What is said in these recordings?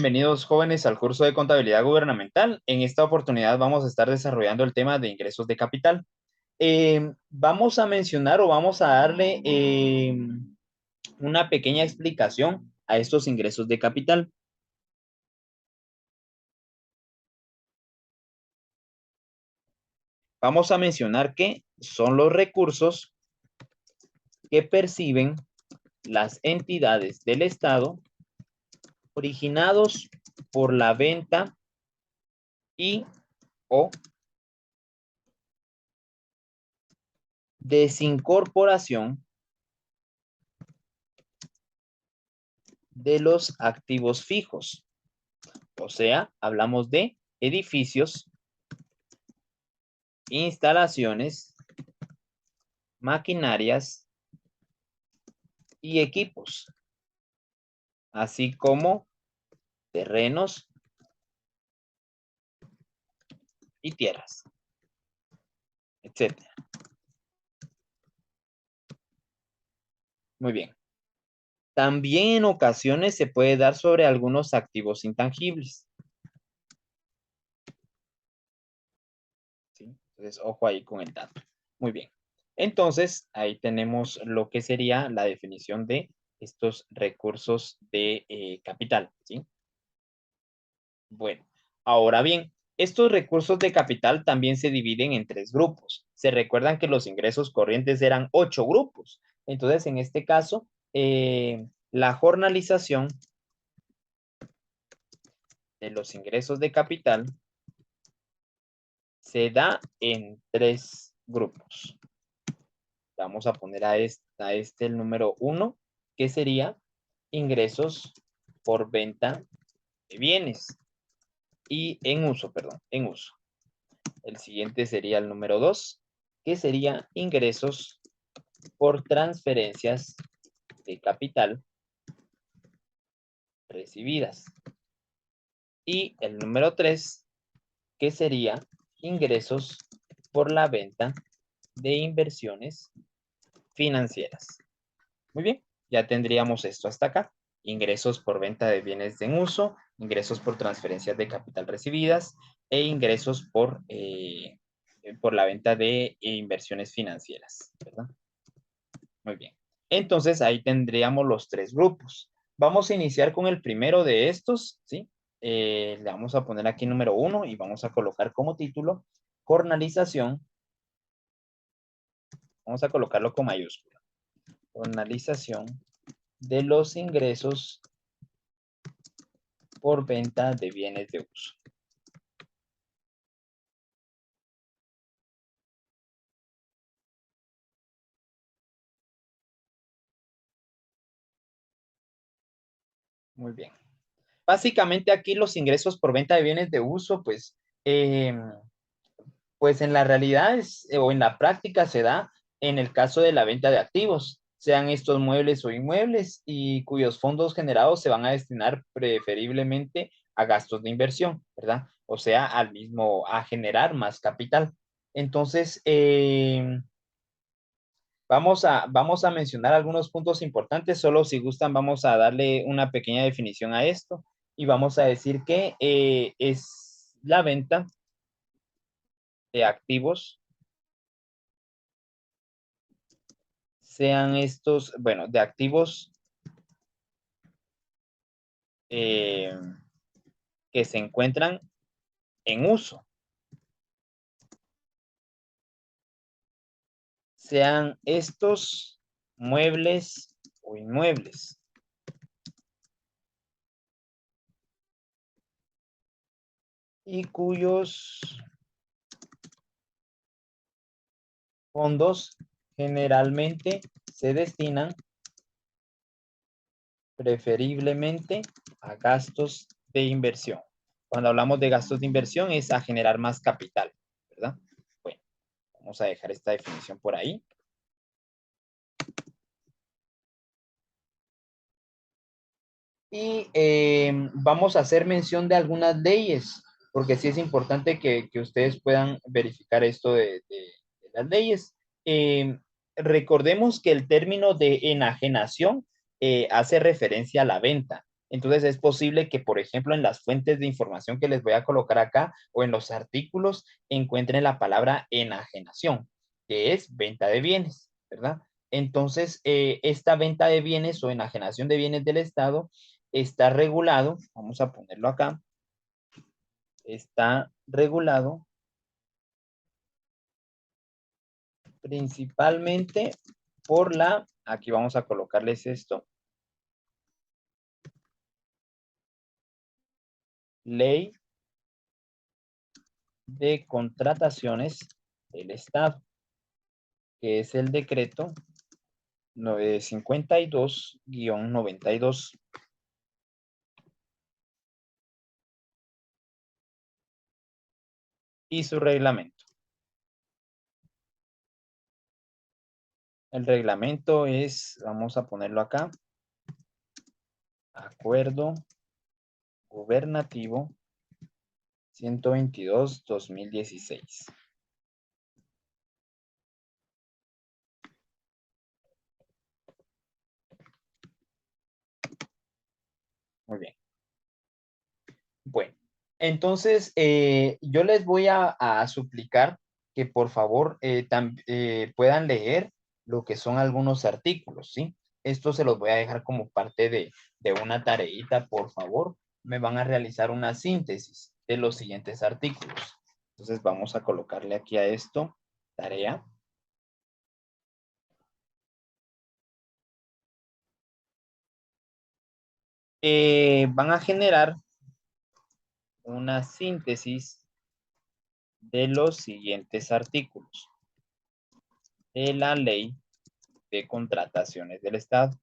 Bienvenidos jóvenes al curso de contabilidad gubernamental. En esta oportunidad vamos a estar desarrollando el tema de ingresos de capital. Vamos a mencionar o vamos a darle una pequeña explicación a estos ingresos de capital. Vamos a mencionar que son los recursos que perciben las entidades del Estado originados por la venta y o desincorporación de los activos fijos. O sea, hablamos de edificios, instalaciones, maquinarias y equipos, así como terrenos y tierras, etcétera. Muy bien. También en ocasiones se puede dar sobre algunos activos intangibles. ¿Sí? Entonces, ojo ahí con el dato. Muy bien. Entonces, ahí tenemos lo que sería la definición de estos recursos de capital. ¿Sí? Bueno, ahora bien, estos recursos de capital también se dividen en tres grupos. Se recuerdan que los ingresos corrientes eran 8 grupos. Entonces, en este caso, la jornalización de los ingresos de capital se da en tres grupos. Vamos a poner a este el número 1, que sería ingresos por venta de bienes y en uso, perdón, en uso. El siguiente sería el número 2, que sería ingresos por transferencias de capital recibidas. Y el número 3, que sería ingresos por la venta de inversiones financieras. Muy bien, ya tendríamos esto hasta acá. Ingresos por venta de bienes en uso, ingresos por transferencias de capital recibidas e ingresos por la venta de inversiones financieras, ¿verdad? Muy bien. Entonces ahí tendríamos los tres grupos. Vamos a iniciar con el primero de estos, ¿sí? Le vamos a poner aquí número 1 y vamos a colocar como título jornalización. Vamos a colocarlo con mayúscula. Jornalización de los ingresos por venta de bienes de uso. Muy bien. Básicamente aquí los ingresos por venta de bienes de uso, pues en la realidad o en la práctica se da en el caso de la venta de activos, sean estos muebles o inmuebles, y cuyos fondos generados se van a destinar preferiblemente a gastos de inversión, ¿verdad? O sea, a generar más capital. Entonces, vamos a mencionar algunos puntos importantes, solo si gustan vamos a darle una pequeña definición a esto y vamos a decir que es la venta de activos, sean estos, bueno, de activos eh, que se encuentran en uso, sean estos muebles o inmuebles, y cuyos fondos generalmente se destinan preferiblemente a gastos de inversión. Cuando hablamos de gastos de inversión es a generar más capital, ¿verdad? Bueno, vamos a dejar esta definición por ahí. Y vamos a hacer mención de algunas leyes, porque sí es importante que ustedes puedan verificar esto de las leyes. Recordemos que el término de enajenación hace referencia a la venta. Entonces es posible que, por ejemplo, en las fuentes de información que les voy a colocar acá o en los artículos encuentren la palabra enajenación, que es venta de bienes, ¿verdad? Entonces, esta venta de bienes o enajenación de bienes del Estado está regulado, vamos a ponerlo acá, está regulado principalmente por la, aquí vamos a colocarles esto, ley de contrataciones del Estado, que es el decreto 52-92 y su reglamento. El reglamento es, vamos a ponerlo acá, acuerdo gubernativo 122-2016. Muy bien. Bueno, entonces yo les voy a suplicar que por favor puedan leer lo que son algunos artículos, ¿sí? Esto se los voy a dejar como parte de una tareita, por favor. Me van a realizar una síntesis de los siguientes artículos. Entonces vamos a colocarle aquí a esto, tarea. Van a generar una síntesis de los siguientes artículos de la ley de contrataciones del Estado.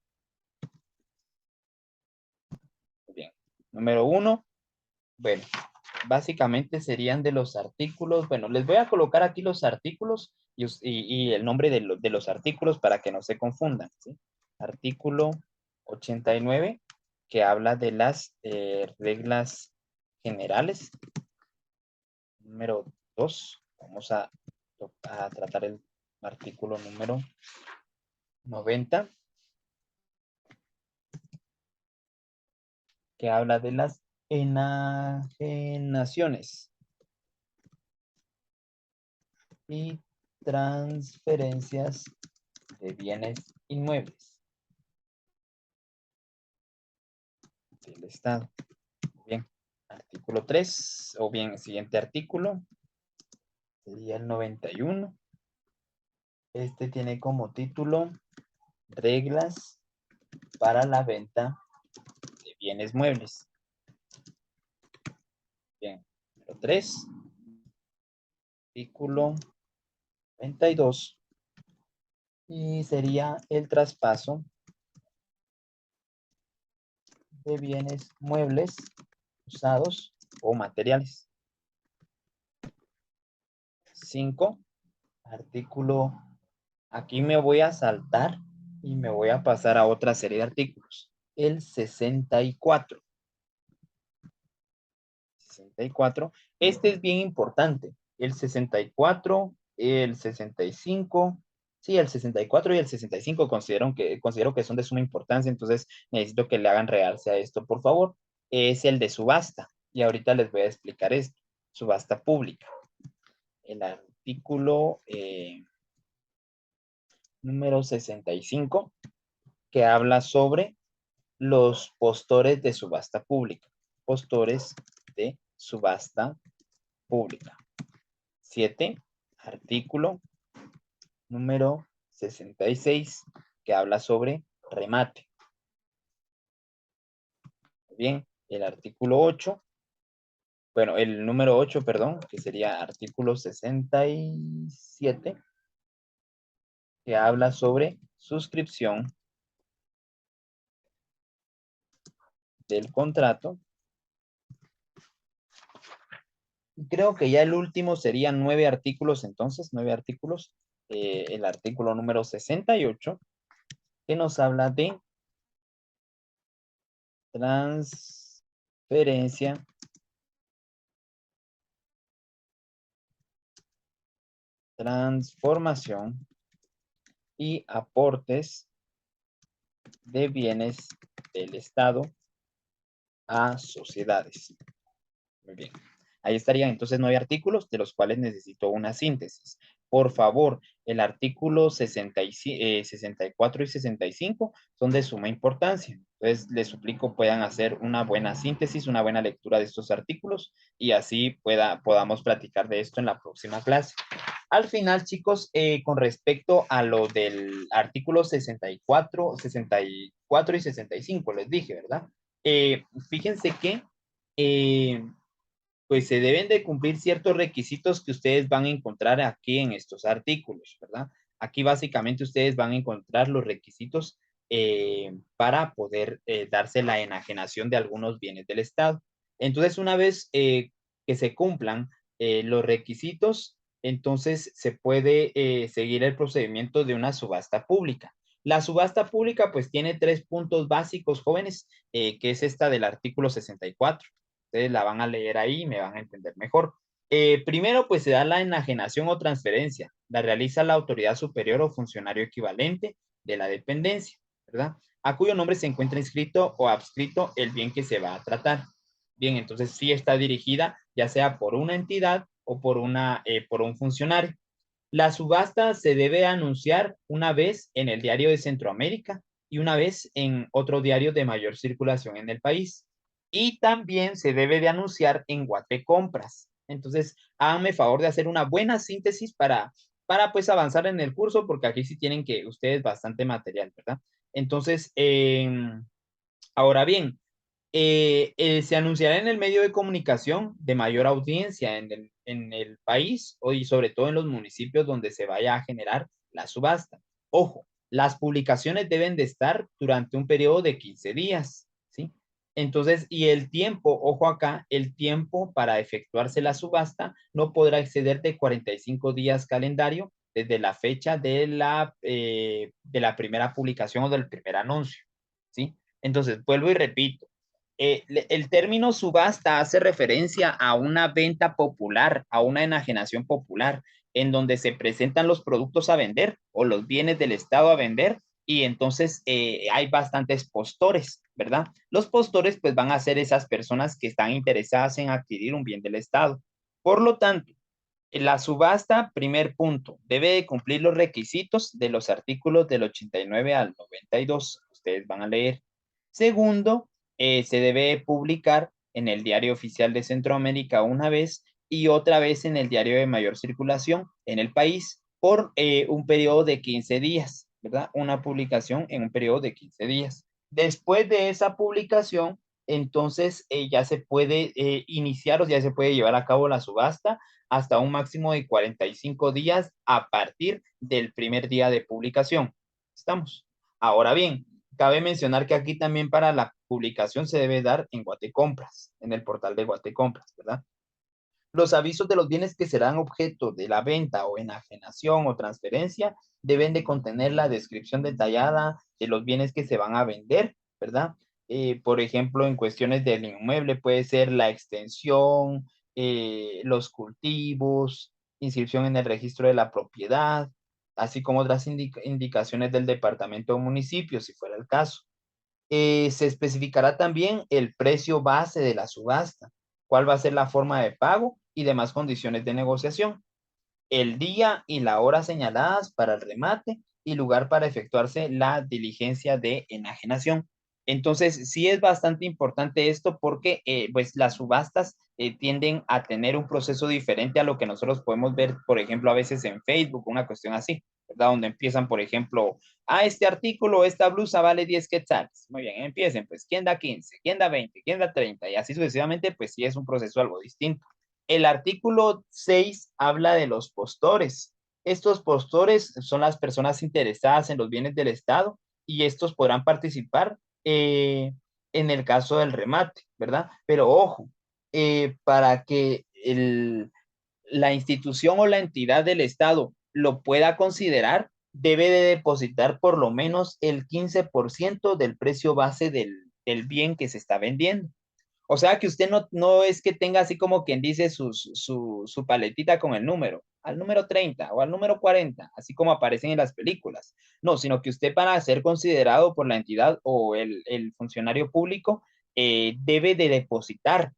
Bien. Número 1, bueno, básicamente serían de los artículos. Bueno, les voy a colocar aquí los artículos y el nombre de los artículos para que no se confundan, ¿sí? Artículo 89, que habla de las reglas generales. Número 2, vamos a tratar el artículo número 90, que habla de las enajenaciones y transferencias de bienes inmuebles del Estado. Bien, artículo 3, o bien, siguiente artículo, sería el 91. Este tiene como título reglas para la venta de bienes muebles. Bien, número 3, artículo 92, y sería el traspaso de bienes muebles usados o materiales. 5, artículo, aquí me voy a saltar y me voy a pasar a otra serie de artículos. El 64. 64. Este es bien importante. El 64, el 65, sí, el 64 y el 65 considero que son de suma importancia, entonces necesito que le hagan realce a esto, por favor. Es el de subasta. Y ahorita les voy a explicar esto. Subasta pública. El artículo número 65, que habla sobre los postores de subasta pública. Postores de subasta pública. 7, artículo número 66, que habla sobre remate. Bien, el artículo 8, bueno, el número 8, perdón, que sería artículo 67, que habla sobre suscripción del contrato. Y creo que ya el último serían 9 artículos, entonces, 9 artículos. El artículo número 68, que nos habla de transferencia transformación y aportes de bienes del Estado a sociedades. Muy bien. Ahí estarían entonces 9 artículos de los cuales necesito una síntesis. Por favor, el artículo 64 y 65 son de suma importancia. Entonces, les suplico puedan hacer una buena síntesis, una buena lectura de estos artículos y así podamos platicar de esto en la próxima clase. Al final, chicos, con respecto a lo del artículo 64 y 65, les dije, ¿verdad? Fíjense que pues se deben de cumplir ciertos requisitos que ustedes van a encontrar aquí en estos artículos, ¿verdad? Aquí básicamente ustedes van a encontrar los requisitos para poder darse la enajenación de algunos bienes del Estado. Entonces, una vez que se cumplan los requisitos, entonces se puede seguir el procedimiento de una subasta pública. La subasta pública pues tiene 3 puntos básicos, jóvenes, que es esta del artículo 64. Ustedes la van a leer ahí y me van a entender mejor. Primero, pues se da la enajenación o transferencia. La realiza la autoridad superior o funcionario equivalente de la dependencia, ¿verdad? A cuyo nombre se encuentra inscrito o adscrito el bien que se va a tratar. Bien, entonces sí está dirigida ya sea por una entidad o por un funcionario. La subasta se debe anunciar una vez en el Diario de Centroamérica y una vez en otro diario de mayor circulación en el país. Y también se debe de anunciar en Guatecompras. Entonces, háganme favor de hacer una buena síntesis para pues avanzar en el curso, porque aquí sí tienen que ustedes bastante material, ¿verdad? Entonces, ahora bien, se anunciará en el medio de comunicación de mayor audiencia en el país y sobre todo en los municipios donde se vaya a generar la subasta. Ojo, las publicaciones deben de estar durante un periodo de 15 días, ¿sí? Entonces, y el tiempo, ojo acá, el tiempo para efectuarse la subasta no podrá exceder de 45 días calendario desde la fecha de la primera publicación o del primer anuncio, ¿sí? Entonces, vuelvo y repito, el término subasta hace referencia a una venta popular, a una enajenación popular, en donde se presentan los productos a vender o los bienes del Estado a vender y entonces hay bastantes postores, ¿verdad? Los postores pues van a ser esas personas que están interesadas en adquirir un bien del Estado. Por lo tanto, la subasta, primer punto, debe de cumplir los requisitos de los artículos del 89 al 92. Ustedes van a leer. Segundo, se debe publicar en el Diario Oficial de Centroamérica una vez y otra vez en el diario de mayor circulación en el país por un periodo de 15 días, ¿verdad? Una publicación en un periodo de 15 días. Después de esa publicación, entonces ya se puede iniciar o ya se puede llevar a cabo la subasta hasta un máximo de 45 días a partir del primer día de publicación. ¿Estamos? Ahora bien, cabe mencionar que aquí también para la publicación se debe dar en Guatecompras, en el portal de Guatecompras, ¿verdad? Los avisos de los bienes que serán objeto de la venta o enajenación o transferencia deben de contener la descripción detallada de los bienes que se van a vender, ¿verdad? Por ejemplo, en cuestiones del inmueble puede ser la extensión, los cultivos, inscripción en el registro de la propiedad, así como otras indicaciones del departamento o municipio, si fuera el caso. Se especificará también el precio base de la subasta, cuál va a ser la forma de pago y demás condiciones de negociación, el día y la hora señaladas para el remate y lugar para efectuarse la diligencia de enajenación. Entonces, sí es bastante importante esto porque pues las subastas tienden a tener un proceso diferente a lo que nosotros podemos ver, por ejemplo, a veces en Facebook, una cuestión así, ¿verdad? Donde empiezan, por ejemplo, este artículo, esta blusa vale 10 quetzales. Muy bien, empiecen, pues, ¿quién da 15? ¿Quién da 20? ¿Quién da 30? Y así sucesivamente, pues sí es un proceso algo distinto. El artículo 6 habla de los postores. Estos postores son las personas interesadas en los bienes del Estado y estos podrán participar en el caso del remate, ¿verdad? Pero ojo, para que la institución o la entidad del Estado lo pueda considerar, debe de depositar por lo menos el 15% del precio base del bien que se está vendiendo. O sea que usted no es que tenga así como quien dice su paletita con el número, al número 30 o al número 40, así como aparecen en las películas. No, sino que usted para ser considerado por la entidad o el funcionario público debe de depositar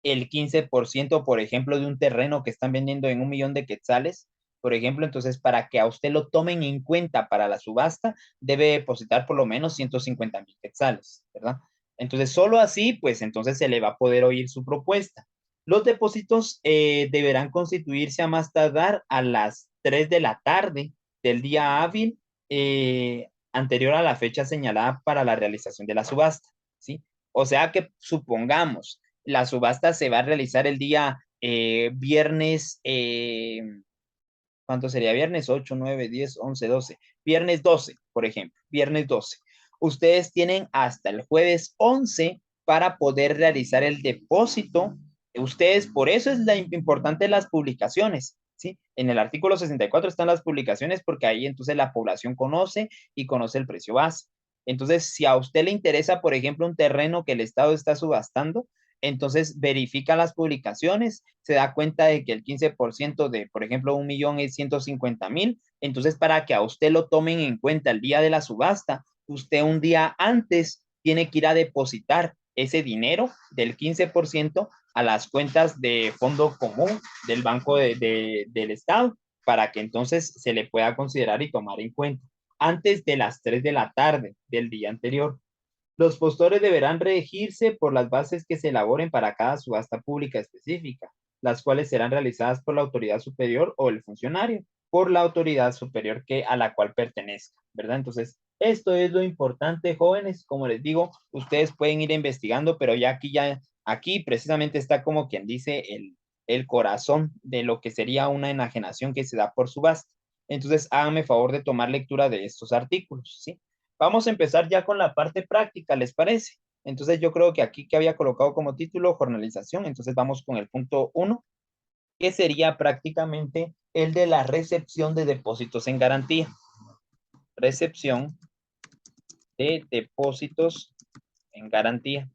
el 15%, por ejemplo, de un terreno que están vendiendo en 1 millón de quetzales, por ejemplo, entonces para que a usted lo tomen en cuenta para la subasta, debe depositar por lo menos 150,000 quetzales, ¿verdad? Entonces, solo así, pues entonces se le va a poder oír su propuesta. Los depósitos deberán constituirse a más tardar a las 3 de la tarde del día hábil anterior a la fecha señalada para la realización de la subasta, ¿sí? O sea que supongamos, la subasta se va a realizar el día viernes, ¿cuánto sería? Viernes 8, 9, 10, 11, 12. Viernes 12, por ejemplo, viernes 12. Ustedes tienen hasta el jueves 11 para poder realizar el depósito. Ustedes, por eso es importante las publicaciones, ¿sí? En el artículo 64 están las publicaciones porque ahí entonces la población conoce y conoce el precio base. Entonces, si a usted le interesa, por ejemplo, un terreno que el Estado está subastando, entonces verifica las publicaciones, se da cuenta de que el 15% de, por ejemplo, 1 millón es 150,000. Entonces, para que a usted lo tomen en cuenta el día de la subasta, usted un día antes tiene que ir a depositar ese dinero del 15% a las cuentas de fondo común del Banco del Estado, para que entonces se le pueda considerar y tomar en cuenta antes de las 3 de la tarde del día anterior. Los postores deberán regirse por las bases que se elaboren para cada subasta pública específica, las cuales serán realizadas por la autoridad superior o el funcionario, por la autoridad superior a la cual pertenezca, ¿verdad? Entonces, esto es lo importante, jóvenes. Como les digo, ustedes pueden ir investigando, pero aquí precisamente está como quien dice el corazón de lo que sería una enajenación que se da por subasta. Entonces, háganme favor de tomar lectura de estos artículos, ¿sí? Vamos a empezar ya con la parte práctica, ¿les parece? Entonces yo creo que aquí que había colocado como título jornalización, entonces vamos con el punto 1, que sería prácticamente el de la recepción de depósitos en garantía. Recepción de depósitos en garantía.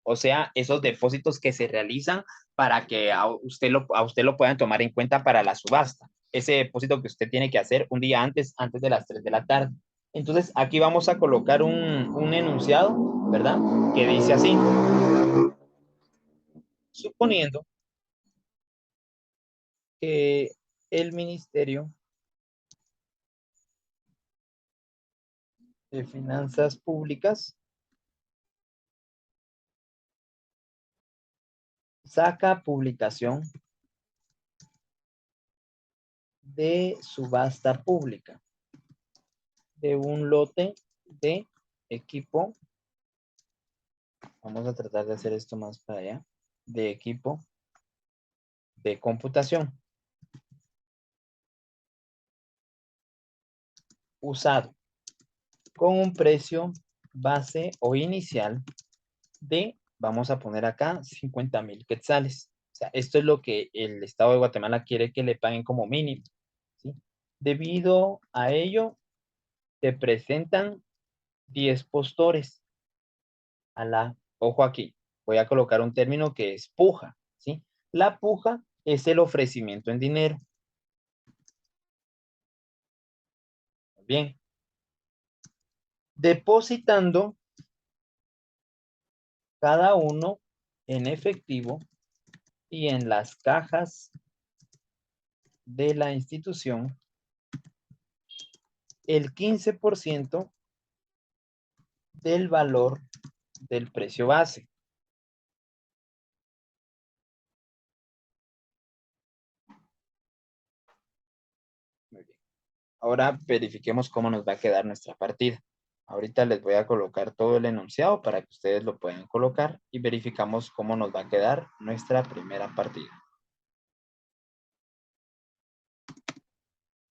O sea, esos depósitos que se realizan para que a usted lo puedan tomar en cuenta para la subasta. Ese depósito que usted tiene que hacer un día antes de las 3 de la tarde. Entonces, aquí vamos a colocar un enunciado, ¿verdad? Que dice así. Suponiendo que el Ministerio de Finanzas Públicas saca publicación de subasta pública de un lote de equipo. Vamos a tratar de hacer esto más para allá. De equipo de computación usado con un precio base o inicial de, vamos a poner acá, 50,000 quetzales. O sea, esto es lo que el Estado de Guatemala quiere que le paguen como mínimo, ¿sí? Debido a ello, se presentan 10 postores ojo aquí, voy a colocar un término que es puja, ¿sí? La puja es el ofrecimiento en dinero. Bien. Depositando cada uno en efectivo y en las cajas de la institución el 15% del valor del precio base. Muy bien. Ahora verifiquemos cómo nos va a quedar nuestra partida. Ahorita les voy a colocar todo el enunciado para que ustedes lo puedan colocar y verificamos cómo nos va a quedar nuestra primera partida.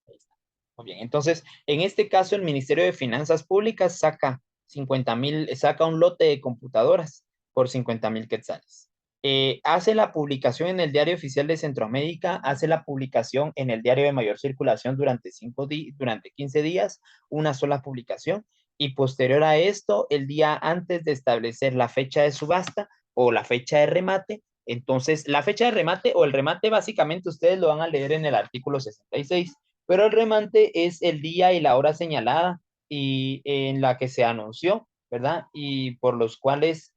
Ahí está. Muy bien, entonces, en este caso, el Ministerio de Finanzas Públicas saca un lote de computadoras por 50,000 quetzales. Hace la publicación en el Diario Oficial de Centroamérica, hace la publicación en el diario de mayor circulación durante 15 días, una sola publicación, y posterior a esto, el día antes de establecer la fecha de subasta o la fecha de remate. Entonces, la fecha de remate o el remate básicamente ustedes lo van a leer en el artículo 66, pero el remate es el día y la hora señalada y en la que se anunció, ¿verdad? Y por los cuales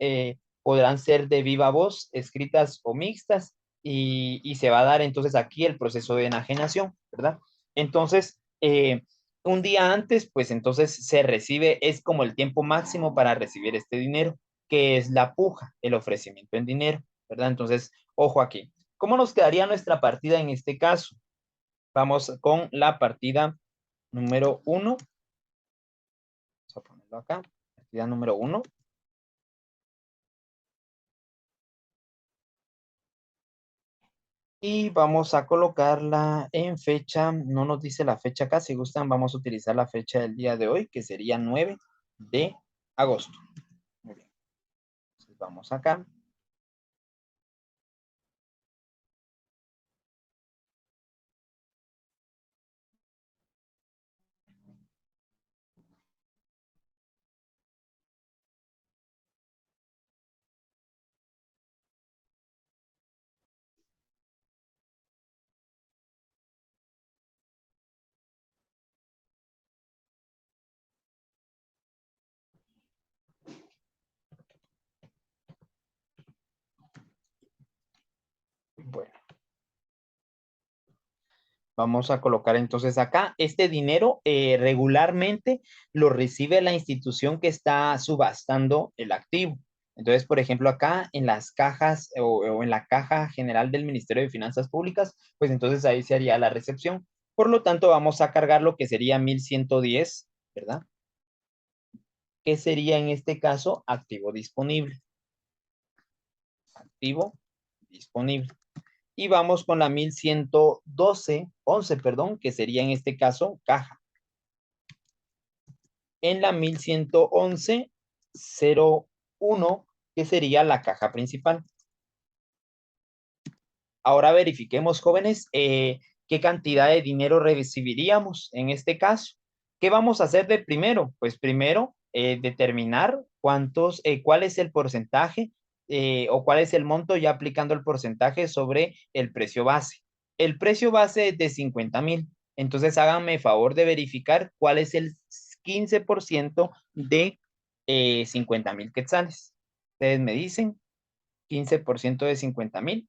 podrán ser de viva voz, escritas o mixtas, y se va a dar entonces aquí el proceso de enajenación, ¿verdad? Entonces, un día antes, pues entonces se recibe, es como el tiempo máximo para recibir este dinero, que es la puja, el ofrecimiento en dinero, ¿verdad? Entonces, ojo aquí. ¿Cómo nos quedaría nuestra partida en este caso? Vamos con la partida número 1. Vamos a ponerlo acá. Partida número 1. Y vamos a colocarla en fecha, no nos dice la fecha acá, si gustan vamos a utilizar la fecha del día de hoy, que sería 9 de agosto. Muy bien. Entonces vamos acá. Bueno, vamos a colocar entonces acá, este dinero regularmente lo recibe la institución que está subastando el activo. Entonces, por ejemplo, acá en las cajas o en la caja general del Ministerio de Finanzas Públicas, pues entonces ahí se haría la recepción. Por lo tanto, vamos a cargar lo que sería 1110, ¿verdad? Que sería en este caso activo disponible. Activo disponible. Y vamos con la 1111, perdón, que sería en este caso caja. En la 1111-01, que sería la caja principal. Ahora verifiquemos, jóvenes, qué cantidad de dinero recibiríamos en este caso. ¿Qué vamos a hacer de primero? Pues primero, determinar cuál es el porcentaje o cuál es el monto ya aplicando el porcentaje sobre el precio base. El precio base es de 50,000. Entonces háganme favor de verificar cuál es el 15% de 50,000 quetzales. Ustedes me dicen 15% de 50,000.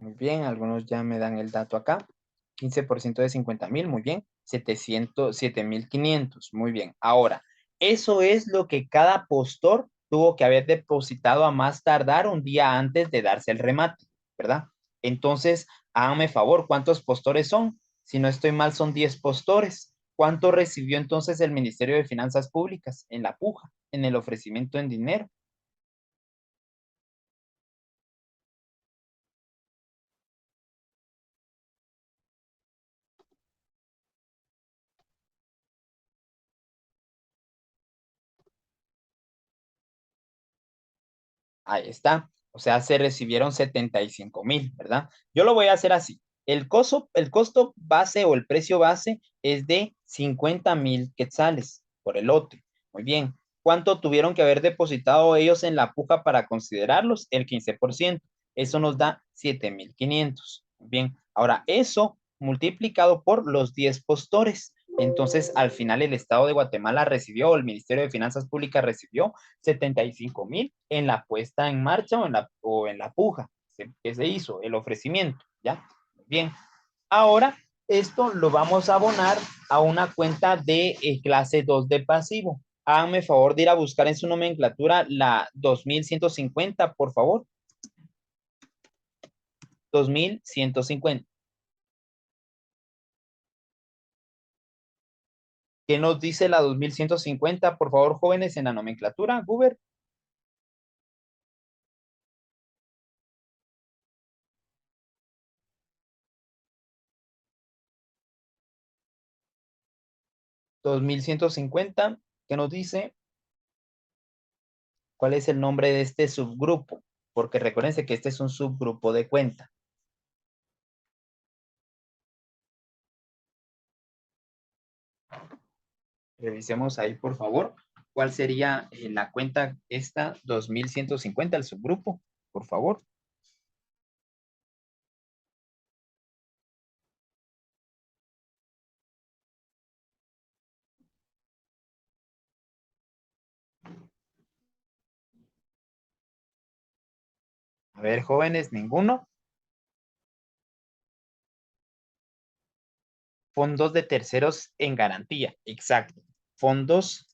Muy bien, algunos ya me dan el dato acá. 15% de 50,000, muy bien. 7,500, muy bien. Ahora, eso es lo que cada postor tuvo que haber depositado a más tardar un día antes de darse el remate, ¿verdad? Entonces, háganme favor, ¿cuántos postores son? Si no estoy mal, son 10 postores. ¿Cuánto recibió entonces el Ministerio de Finanzas Públicas en la puja, en el ofrecimiento en dinero? Ahí está. O sea, se recibieron 75,000, ¿verdad? Yo lo voy a hacer así. El costo base o el precio base es de 50,000 quetzales por el lote. Muy bien. ¿Cuánto tuvieron que haber depositado ellos en la puja para considerarlos? El 15%. Eso nos da 7,500. Muy bien. Ahora, eso multiplicado por los 10 postores. Entonces, al final, el Estado de Guatemala recibió, el Ministerio de Finanzas Públicas recibió 75,000 en la puesta en marcha o en la puja que se hizo, el ofrecimiento, ¿ya? Bien, ahora esto lo vamos a abonar a una cuenta de clase 2 de pasivo. Háganme favor de ir a buscar en su nomenclatura la 2150, por favor. 2150. ¿Qué nos dice la 2150, por favor, jóvenes, en la nomenclatura, Google? 2150, ¿qué nos dice? ¿Cuál es el nombre de este subgrupo? Porque recuérdense que este es un subgrupo de cuenta. Revisemos ahí, por favor. ¿Cuál sería la cuenta esta 2150, el subgrupo? Por favor. A ver, jóvenes, ninguno. Fondos de terceros en garantía. Exacto. Fondos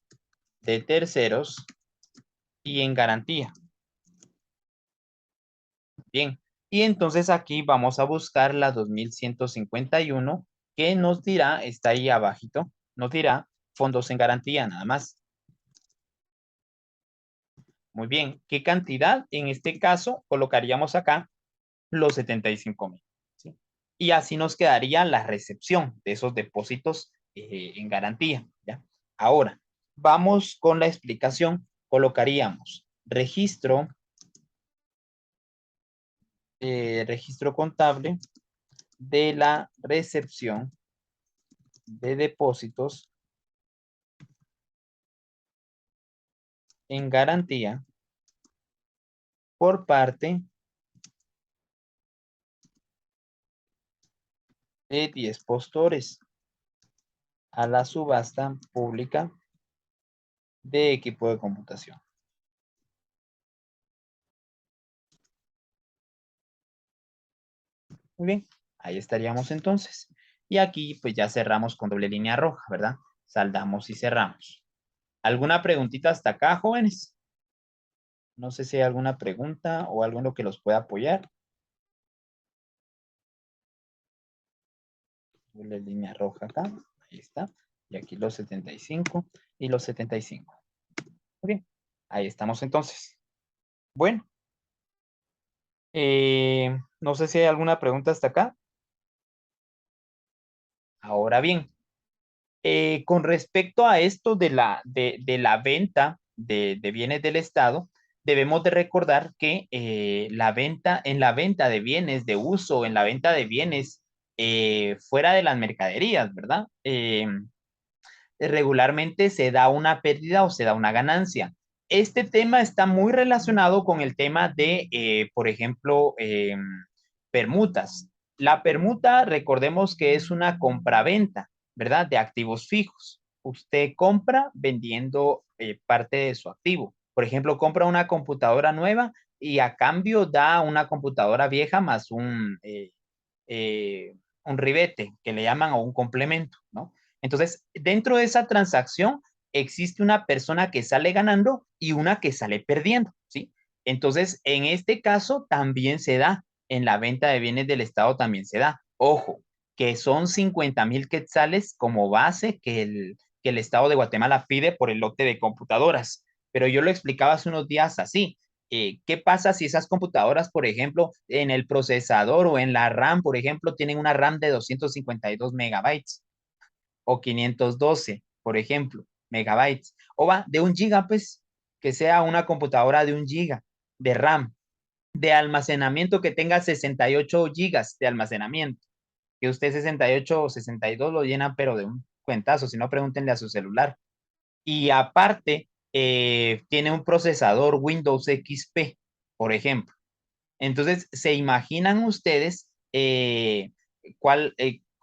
de terceros y en garantía. Bien. Y entonces aquí vamos a buscar la 2151 que nos dirá, está ahí abajito, nos dirá fondos en garantía nada más. Muy bien. ¿Qué cantidad? En este caso colocaríamos acá los 75,000. ¿Sí? Y así nos quedaría la recepción de esos depósitos en garantía. ¿Ya? Ahora, vamos con la explicación. Colocaríamos registro contable de la recepción de depósitos en garantía por parte de 10 postores a la subasta pública de equipo de computación. Muy bien, ahí estaríamos entonces. Y aquí pues ya cerramos con doble línea roja, ¿verdad? Saldamos y cerramos. ¿Alguna preguntita hasta acá, jóvenes? No sé si hay alguna pregunta o algo en lo que los pueda apoyar. Doble línea roja acá, ahí está. Y aquí los 75 y los 75. Muy bien, ahí estamos entonces. Bueno, no sé si hay alguna pregunta hasta acá. Ahora bien, con respecto a esto de la venta de bienes del Estado, debemos de recordar que en la venta de bienes de uso, en la venta de bienes fuera de las mercaderías, ¿verdad? Regularmente se da una pérdida o se da una ganancia. Este tema está muy relacionado con el tema de, por ejemplo, permutas. La permuta, recordemos que es una compraventa, ¿verdad? De activos fijos. Usted compra vendiendo parte de su activo. Por ejemplo, compra una computadora nueva y a cambio da una computadora vieja más un ribete que le llaman o un complemento, ¿no? Entonces, dentro de esa transacción existe una persona que sale ganando y una que sale perdiendo, ¿sí? Entonces, en este caso también se da, en la venta de bienes del Estado también se da. Ojo, que son 50,000 quetzales como base que el Estado de Guatemala pide por el lote de computadoras. Pero yo lo explicaba hace unos días así. ¿Qué pasa si esas computadoras, por ejemplo, en el procesador o en la RAM, por ejemplo, tienen una RAM de 252 megabytes o 512, por ejemplo, megabytes? O va de 1 giga, pues, que sea una computadora de 1 giga de RAM, de almacenamiento que tenga 68 gigas de almacenamiento, que usted 68 o 62 lo llena, pero de un cuentazo, si no, pregúntenle a su celular. Y aparte, tiene un procesador Windows XP, por ejemplo. Entonces, ¿se imaginan ustedes cuál,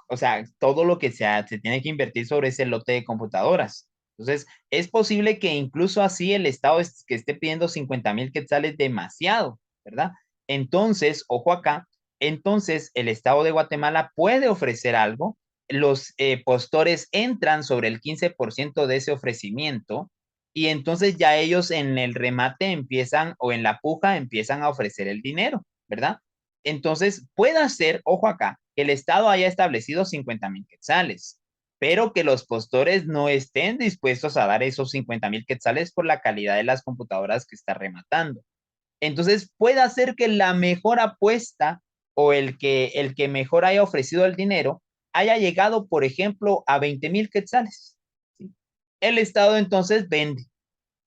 o sea, todo lo que se tiene que invertir sobre ese lote de computadoras? Entonces, es posible que incluso así el Estado que esté pidiendo 50,000 quetzales demasiado, ¿verdad? Entonces, ojo acá, entonces el Estado de Guatemala puede ofrecer algo, los postores entran sobre el 15% de ese ofrecimiento y entonces ya ellos en el remate empiezan o en la puja empiezan a ofrecer el dinero, ¿verdad? Entonces puede ser, ojo acá, que el Estado haya establecido 50,000 quetzales, pero que los postores no estén dispuestos a dar esos 50,000 quetzales por la calidad de las computadoras que está rematando. Entonces puede ser que la mejor apuesta o el que mejor haya ofrecido el dinero haya llegado, por ejemplo, a 20,000 quetzales. ¿Sí? El Estado entonces vende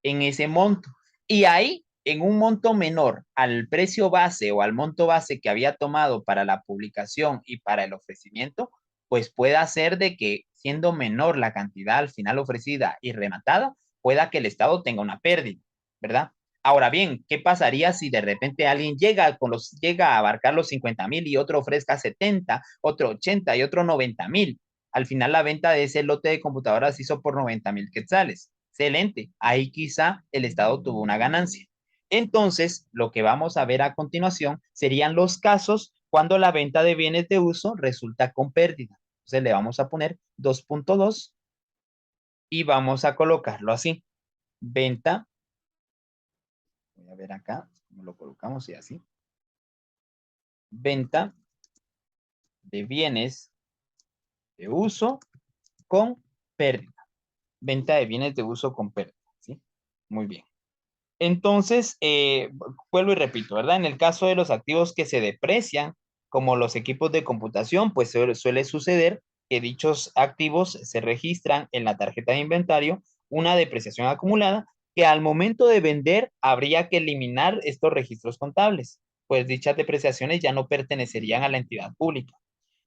en ese monto. Y ahí, en un monto menor al precio base o al monto base que había tomado para la publicación y para el ofrecimiento, pues pueda ser de que siendo menor la cantidad al final ofrecida y rematada, pueda que el Estado tenga una pérdida, ¿verdad? Ahora bien, ¿qué pasaría si de repente alguien llega a abarcar los 50,000 y otro ofrezca 70, otro 80 y otro 90,000? Al final la venta de ese lote de computadoras se hizo por 90,000 quetzales. Excelente. Ahí quizá el Estado tuvo una ganancia. Entonces, lo que vamos a ver a continuación serían los casos cuando la venta de bienes de uso resulta con pérdida. Entonces le vamos a poner 2.2 y vamos a colocarlo así. Venta, voy a ver acá, cómo lo colocamos y así. Venta de bienes de uso con pérdida. Venta de bienes de uso con pérdida, ¿sí? Muy bien. Entonces, vuelvo y repito, ¿verdad? En el caso de los activos que se deprecian, como los equipos de computación, pues suele suceder que dichos activos se registran en la tarjeta de inventario una depreciación acumulada que al momento de vender habría que eliminar estos registros contables, pues dichas depreciaciones ya no pertenecerían a la entidad pública.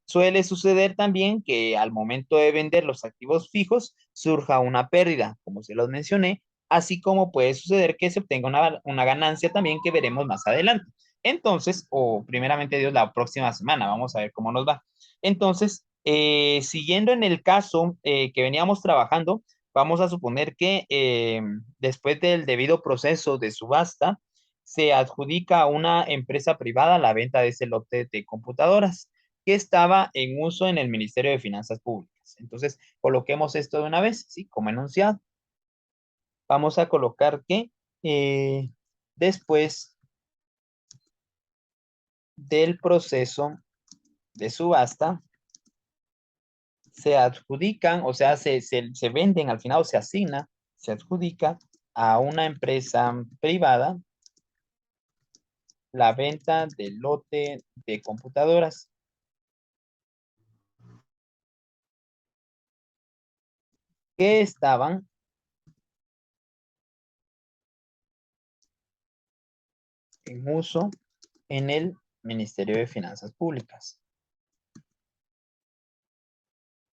Suele suceder también que al momento de vender los activos fijos surja una pérdida, como se los mencioné, así como puede suceder que se obtenga una ganancia también que veremos más adelante. Entonces, o primeramente Dios, la próxima semana, vamos a ver cómo nos va. Entonces, siguiendo en el caso que veníamos trabajando, vamos a suponer que después del debido proceso de subasta, se adjudica a una empresa privada la venta de ese lote de computadoras que estaba en uso en el Ministerio de Finanzas Públicas. Entonces, coloquemos esto de una vez, ¿sí? Como enunciado. Vamos a colocar que después del proceso de subasta, se adjudican, o sea, se venden al final o se asigna, se adjudica a una empresa privada la venta del lote de computadoras que estaban en uso en el Ministerio de Finanzas Públicas,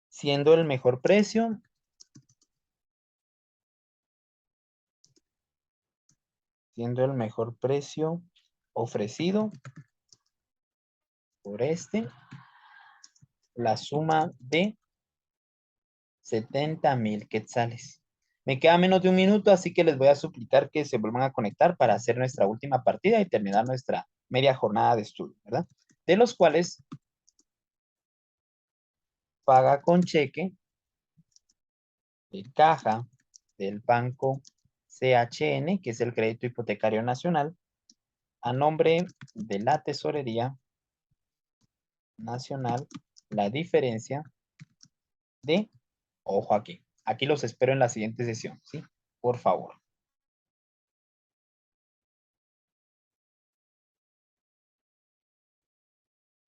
siendo el mejor precio ofrecido por la suma de 70,000 quetzales. Me queda menos de un minuto, así que les voy a suplicar que se vuelvan a conectar para hacer nuestra última partida y terminar nuestra media jornada de estudio, ¿verdad? De los cuales paga con cheque de caja del banco CHN, que es el Crédito Hipotecario Nacional, a nombre de la Tesorería Nacional, la diferencia de, ojo aquí los espero en la siguiente sesión, ¿sí? Por favor.